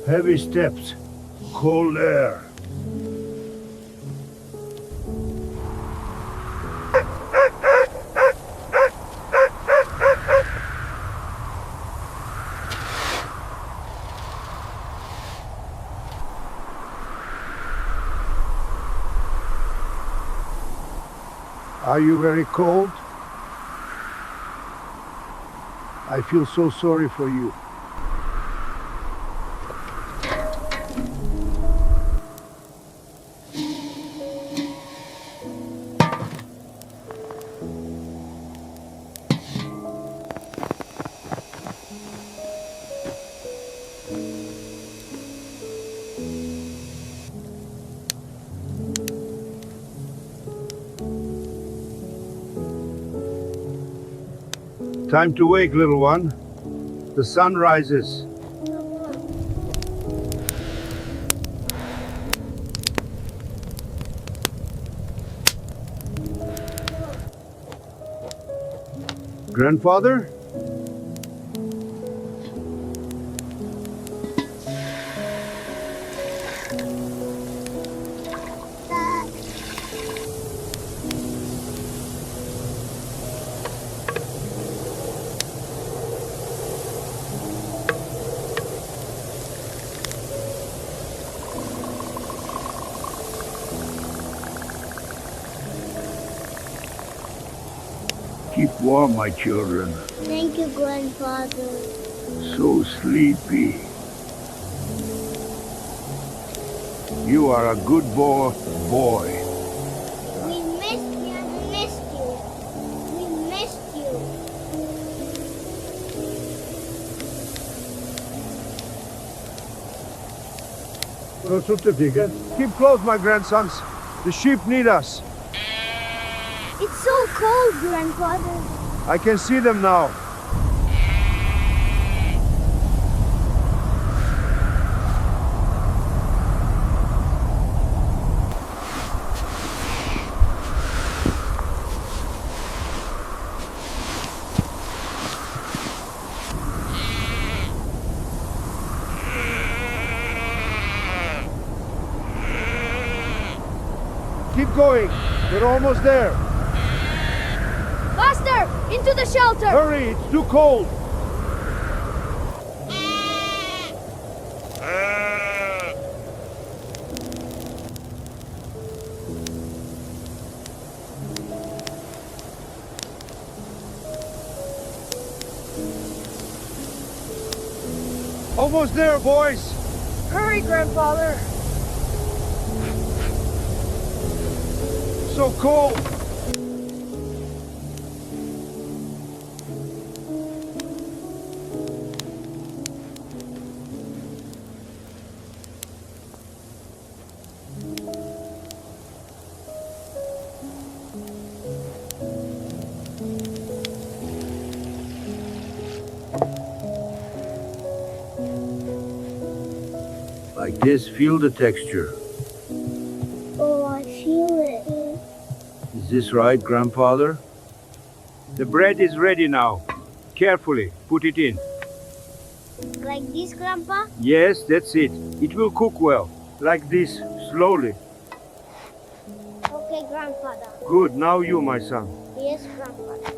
Heavy steps, cold air. Are you very cold? I feel so sorry for you. Time to wake, little one. The sun rises. Grandfather? Keep warm, my children. Thank you, Grandfather. So sleepy. You are a good boy. We missed you and missed you. We missed you. Keep close, my grandsons. The sheep need us. It's so cold, Grandfather. I can see them now. Keep going. We're almost there. Faster! Into the shelter! Hurry, it's too cold. Almost there, boys. Hurry, Grandfather! So cold. Like this, feel the texture. Oh, I feel it. Is this right, Grandfather? The bread is ready now. Carefully, put it in. Like this, Grandpa? Yes, that's it. It will cook well. Like this, slowly. Okay, Grandfather. Good, now you, my son. Yes, Grandfather.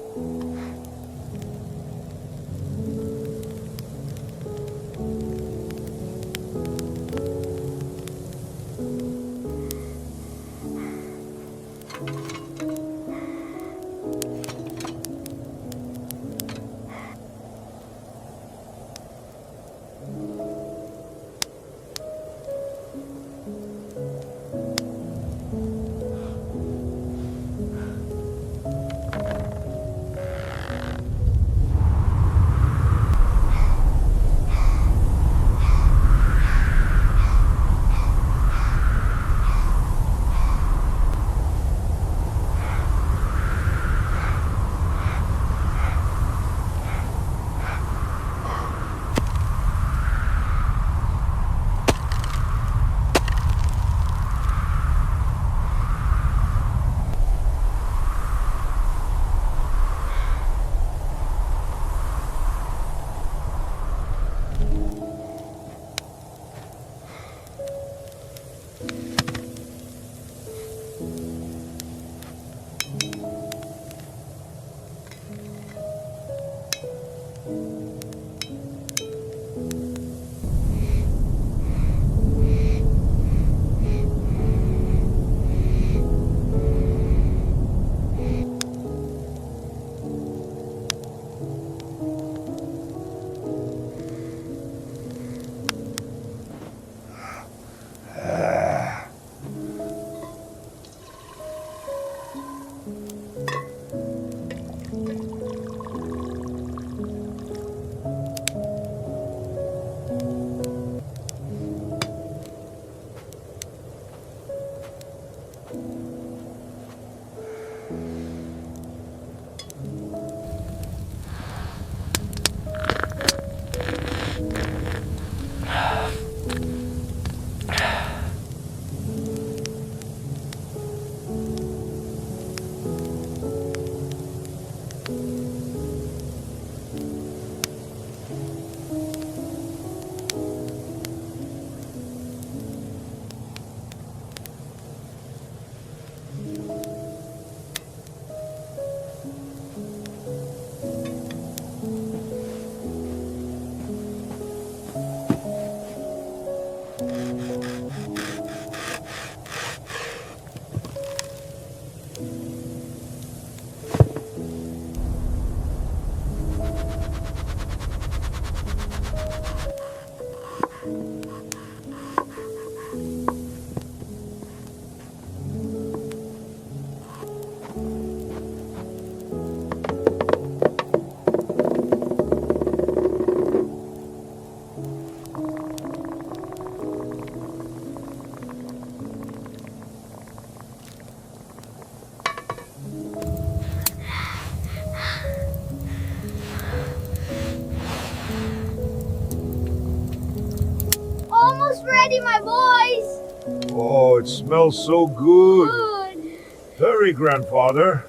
ready, my boys. Oh, it smells so good. Good. Hurry, grandfather.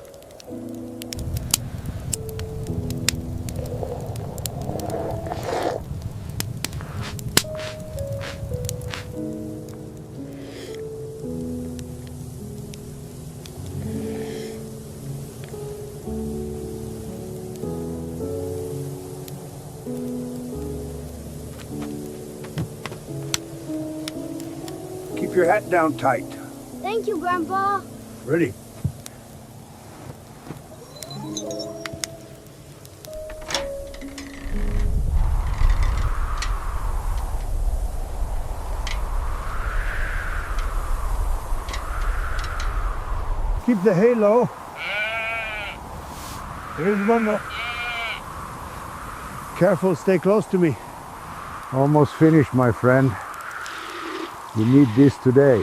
Keep your hat down tight. Thank you, Grandpa. Ready? Keep the hay low. There's one more. Careful, stay close to me. Almost finished, my friend. You need this today.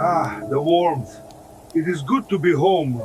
Ah, the warmth. It is good to be home.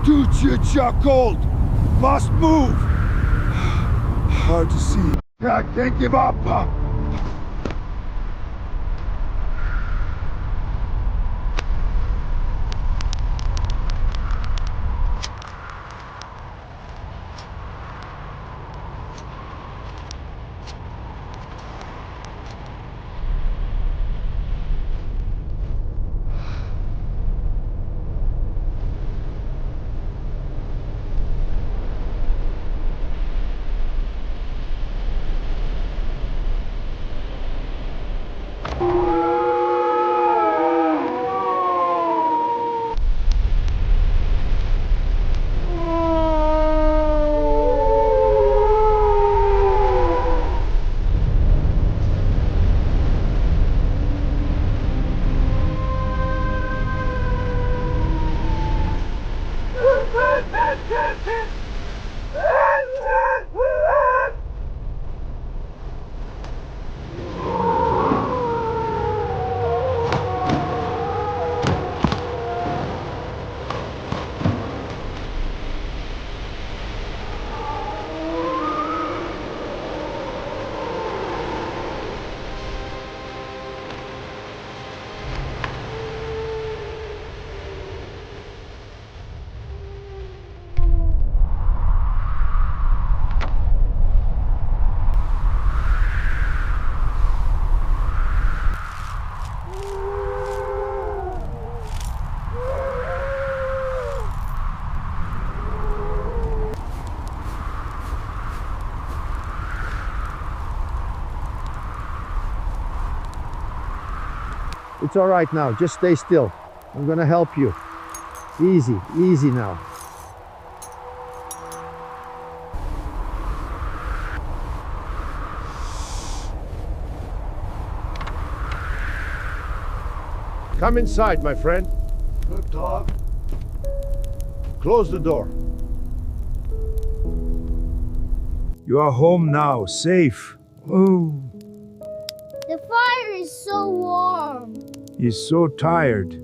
Dude, you're cold. Must move. Hard to see. I can't give up. It's all right now. Just stay still. I'm gonna help you. Easy, easy now. Come inside, my friend. Good talk. Close the door. You are home now, safe. Oh, The fire is so warm. he's so tired.